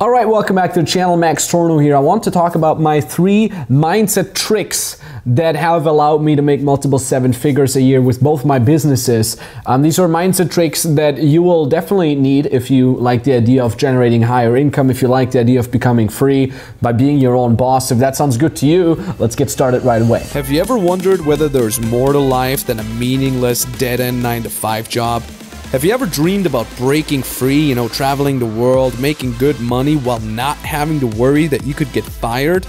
All right, welcome back to the channel. Max Tornow here. I want to talk about my 3 mindset tricks that have allowed me to make multiple 7 figures a year with both my businesses. These are mindset tricks that you will definitely need if you like the idea of generating higher income, if you like the idea of becoming free by being your own boss. If that sounds good to you, let's get started right away. Have you ever wondered whether there's more to life than a meaningless dead-end 9-to-5 job? Have you ever dreamed about breaking free, traveling the world, making good money while not having to worry that you could get fired?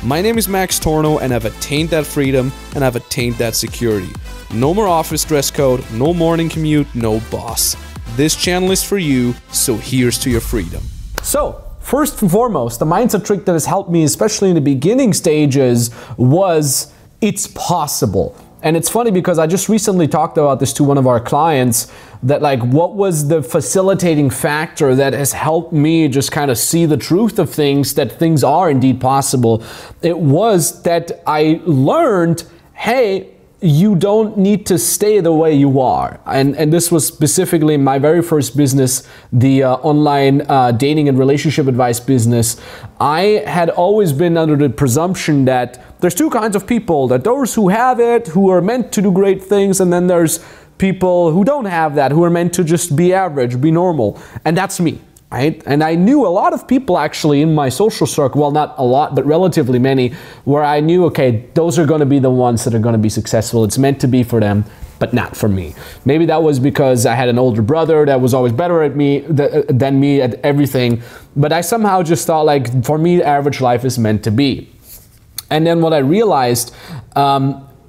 My name is Max Tornow and I've attained that freedom and I've attained that security. No more office dress code, no morning commute, no boss. This channel is for you, so here's to your freedom. So, first and foremost, the mindset trick that has helped me, especially in the beginning stages, was it's possible. And it's funny because I just recently talked about this to one of our clients, that what was the facilitating factor that has helped me just kind of see the truth of things, that things are indeed possible. It was that I learned, hey, you don't need to stay the way you are. And this was specifically my very first business, the online dating and relationship advice business. I had always been under the presumption that there's 2 kinds of people, that those who have it, who are meant to do great things, and then there's people who don't have that, who are meant to just be average, be normal. And that's me. Right? And I knew a lot of people actually in my social circle, well, not a lot, but relatively many, where I knew, okay, those are going to be the ones that are going to be successful. It's meant to be for them, but not for me. Maybe that was because I had an older brother that was always better at me than me at everything. But I somehow just thought, for me, average life is meant to be. And then what I realized,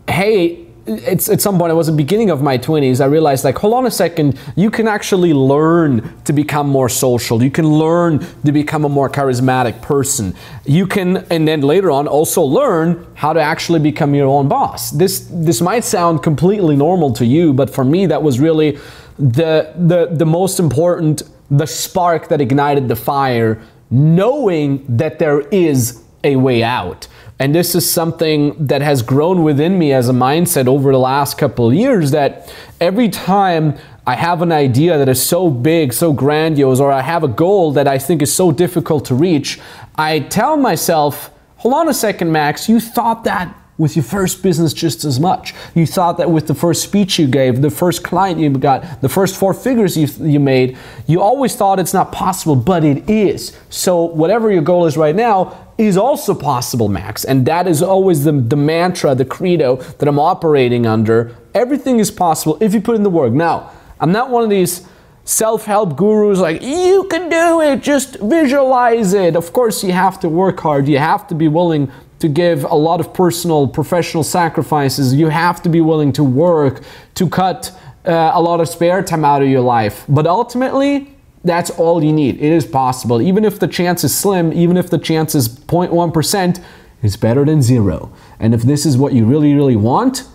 hey, it's at some point, it was the beginning of my 20s, I realized hold on a second, you can actually learn to become more social. You can learn to become a more charismatic person. You can, and then later on, also learn how to actually become your own boss. This might sound completely normal to you, but for me, that was really the most important, the spark that ignited the fire, knowing that there is a way out. And this is something that has grown within me as a mindset over the last couple of years, that every time I have an idea that is so big, so grandiose, or I have a goal that I think is so difficult to reach, I tell myself, hold on a second, Max, you thought that with your first business just as much. You thought that with the first speech you gave, the first client you got, the first 4 figures you made, you always thought it's not possible, but it is. So whatever your goal is right now is also possible, Max. And that is always the mantra, the credo that I'm operating under. Everything is possible if you put in the work. Now, I'm not one of these self-help gurus you can do it, just visualize it. Of course, you have to work hard. You have to be willing to give a lot of personal, professional sacrifices. You have to be willing to work, to cut a lot of spare time out of your life. But ultimately, that's all you need. It is possible. Even if the chance is slim, even if the chance is 0.1%, it's better than 0. And if this is what you really, really want,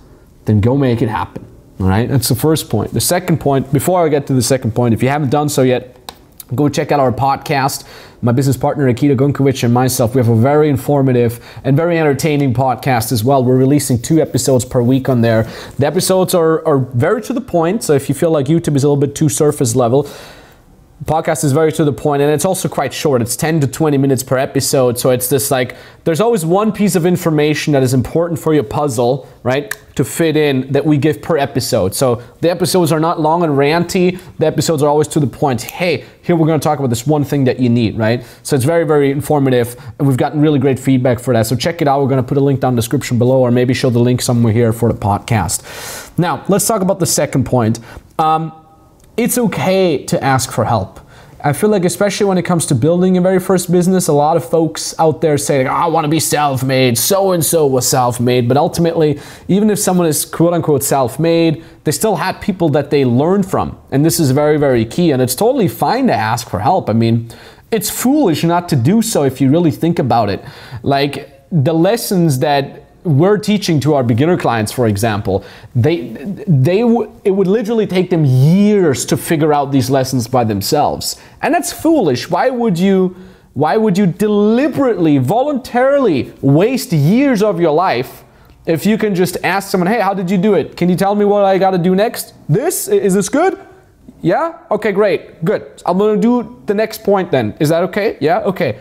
then go make it happen. All right, that's the first point. The second point, before I get to the second point, if you haven't done so yet, go check out our podcast. My business partner, Akita Gunkovic, and myself, we have a very informative and very entertaining podcast as well. We're releasing 2 episodes per week on there. The episodes are very to the point, so if you feel like YouTube is a little bit too surface level, the podcast is very to the point, and it's also quite short. It's 10 to 20 minutes per episode, so it's this there's always one piece of information that is important for your puzzle, right, to fit in, that we give per episode. So the episodes are not long and ranty. The episodes are always to the point. Hey, here we're going to talk about this one thing that you need, right? So it's very, very informative, and we've gotten really great feedback for that. So check it out. We're going to put a link down in the description below, or maybe show the link somewhere here for the podcast. Now, let's talk about the second point. It's okay to ask for help. I feel like, especially when it comes to building your very first business, a lot of folks out there say, I want to be self-made, so-and-so was self-made. But ultimately, even if someone is quote-unquote self-made, they still have people that they learn from. And this is very, very key. And it's totally fine to ask for help. I mean, it's foolish not to do so if you really think about it. The lessons that we're teaching to our beginner clients, for example, it would literally take them years to figure out these lessons by themselves. And that's foolish. Why would you deliberately, voluntarily waste years of your life if you can just ask someone, hey, how did you do it? Can you tell me what I got to do next? Is this good? Yeah? Okay, great. Good. I'm gonna do the next point then. Is that okay? Yeah? Okay.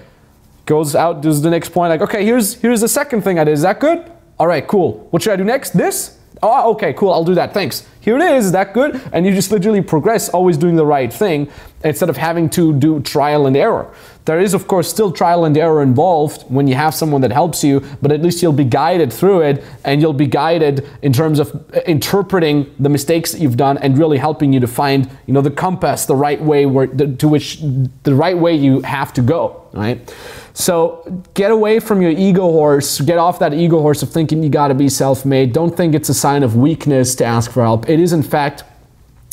Goes out, does the next point, like, okay, here's the second thing I did. Is that good? All right, cool. What should I do next? This? Oh, okay, cool. I'll do that. Thanks. Here it is. Is that good? And you just literally progress, always doing the right thing instead of having to do trial and error. There is, of course, still trial and error involved when you have someone that helps you, but at least you'll be guided through it, and you'll be guided in terms of interpreting the mistakes that you've done and really helping you to find, you know, the compass, the right way the right way you have to go, right? So get away from your ego horse, get off that ego horse of thinking you gotta be self-made. Don't think it's a sign of weakness to ask for help. It is, in fact,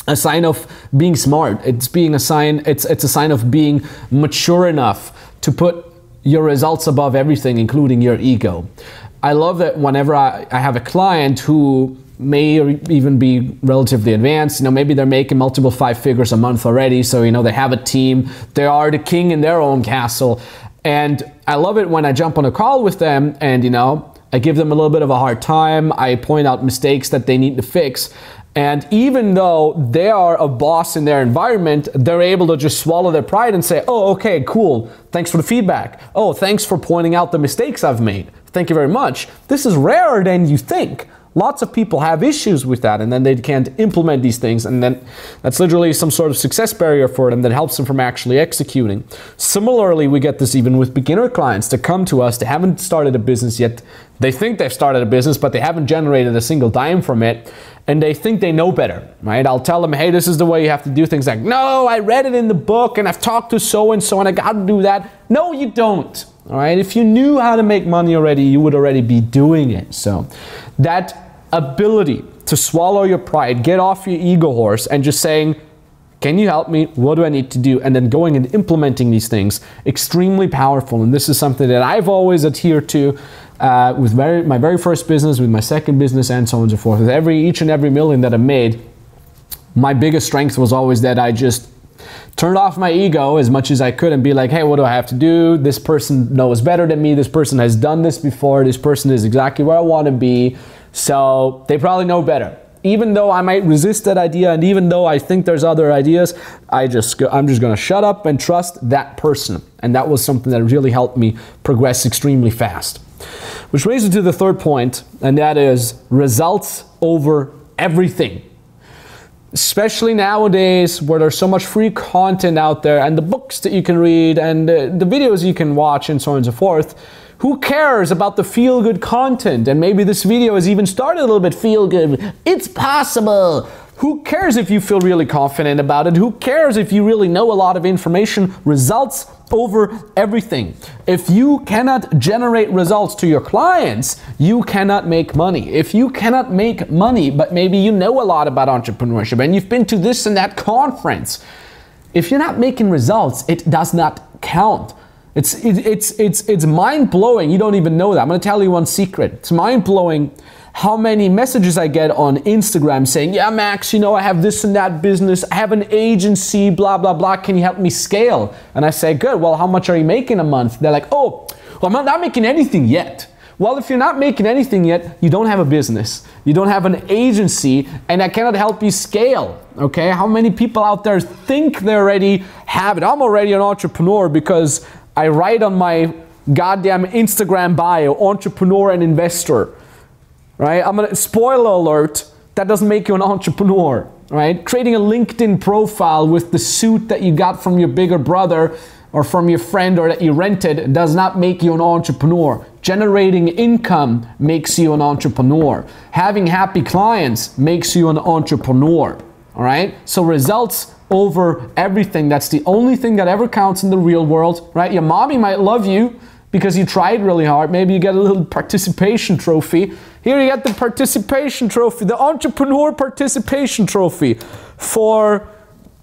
a sign of being smart. It's a sign of being mature enough to put your results above everything, including your ego. I love that whenever I have a client who may even be relatively advanced, you know, maybe they're making multiple 5 figures a month already, so, you know, they have a team, they are the king in their own castle. And I love it when I jump on a call with them and, you know, I give them a little bit of a hard time. I point out mistakes that they need to fix. And even though they are a boss in their environment, they're able to just swallow their pride and say, oh, okay, cool. Thanks for the feedback. Oh, thanks for pointing out the mistakes I've made. Thank you very much. This is rarer than you think. Lots of people have issues with that, and then they can't implement these things, and then that's literally some sort of success barrier for them that helps them from actually executing. Similarly, we get this even with beginner clients that come to us. They haven't started a business yet. They think they've started a business, but they haven't generated a single dime from it, and they think they know better, right? I'll tell them, hey, this is the way you have to do things. Like, no, I read it in the book, and I've talked to so-and-so, and I got to do that. No, you don't, all right? If you knew how to make money already, you would already be doing it. So that ability to swallow your pride, get off your ego horse, and just saying, can you help me? What do I need to do? And then going and implementing these things, extremely powerful. And this is something that I've always adhered to with my very first business, with my second business, and so on and so forth. With each and every million that I made, my biggest strength was always that I just turned off my ego as much as I could and be like, hey, what do I have to do? This person knows better than me. This person has done this before. This person is exactly where I want to be. So they probably know better. Even though I might resist that idea, and even though I think there's other ideas, I'm just going to shut up and trust that person. And that was something that really helped me progress extremely fast. Which brings me to the third point, and that is results over everything. Especially nowadays where there's so much free content out there, and the books that you can read, and the videos you can watch, and so on and so forth. Who cares about the feel-good content? And maybe this video has even started a little bit feel-good. It's possible. Who cares if you feel really confident about it? Who cares if you really know a lot of information? Results over everything. If you cannot generate results to your clients, you cannot make money. If you cannot make money, but maybe you know a lot about entrepreneurship and you've been to this and that conference, if you're not making results, it does not count. It's mind-blowing. You don't even know that. I'm going to tell you one secret. It's mind-blowing how many messages I get on Instagram saying, yeah, Max, you know, I have this and that business. I have an agency, blah, blah, blah. Can you help me scale? And I say, good. Well, how much are you making a month? They're like, oh, well, I'm not making anything yet. Well, if you're not making anything yet, you don't have a business. You don't have an agency, and I cannot help you scale, okay? How many people out there think they already have it? I'm already an entrepreneur because I write on my goddamn Instagram bio, entrepreneur and investor, right? Spoiler alert, that doesn't make you an entrepreneur, right? Creating a LinkedIn profile with the suit that you got from your bigger brother or from your friend or that you rented does not make you an entrepreneur. Generating income makes you an entrepreneur. Having happy clients makes you an entrepreneur, all right? So results over everything. That's the only thing that ever counts in the real world, right? Your mommy might love you because you tried really hard. Maybe you get a little participation trophy. Here you get the participation trophy, the entrepreneur participation trophy for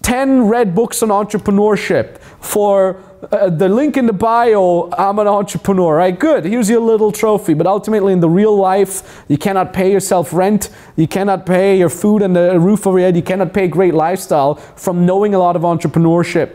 10 read books on entrepreneurship, for the link in the bio, I'm an entrepreneur, right? Good, here's your little trophy. But ultimately in the real life, you cannot pay yourself rent, you cannot pay your food and the roof over your head, you cannot pay great lifestyle from knowing a lot of entrepreneurship,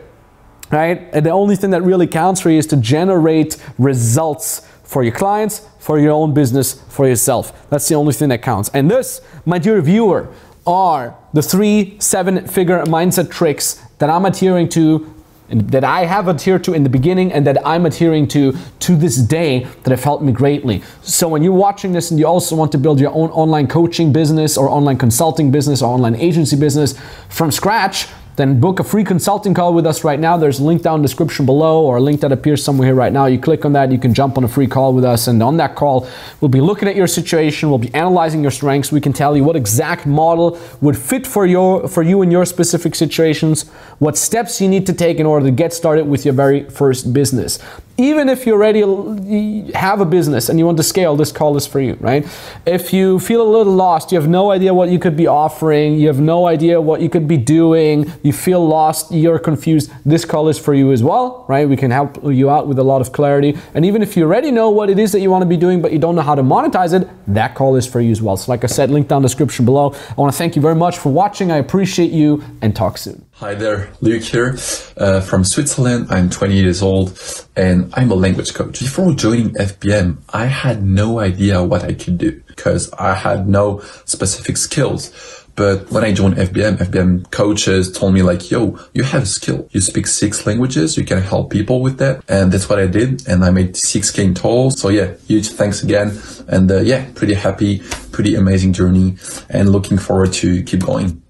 right? And the only thing that really counts for you is to generate results for your clients, for your own business, for yourself. That's the only thing that counts. And this, my dear viewer, are the 3 7-figure mindset tricks that I'm adhering to, and that I have adhered to in the beginning, and that I'm adhering to this day, that have helped me greatly. So when you're watching this and you also want to build your own online coaching business or online consulting business or online agency business from scratch, then book a free consulting call with us right now. There's a link down in the description below, or a link that appears somewhere here right now. You click on that, you can jump on a free call with us, and on that call, we'll be looking at your situation, we'll be analyzing your strengths, we can tell you what exact model would fit for you in your specific situations, what steps you need to take in order to get started with your very first business. Even if you already have a business and you want to scale, this call is for you, right? If you feel a little lost, you have no idea what you could be offering, you have no idea what you could be doing, you feel lost, you're confused, this call is for you as well, right? We can help you out with a lot of clarity. And even if you already know what it is that you want to be doing, but you don't know how to monetize it, that call is for you as well. So like I said, link down in the description below. I want to thank you very much for watching. I appreciate you, and talk soon. Hi there, Luke here from Switzerland. I'm 20 years old and I'm a language coach. Before joining FBM, I had no idea what I could do because I had no specific skills. But when I joined FBM coaches told me like, yo, you have a skill. You speak 6 languages. You can help people with that. And that's what I did. And I made 6K in total. So yeah, huge thanks again. And yeah, pretty happy, pretty amazing journey and looking forward to keep going.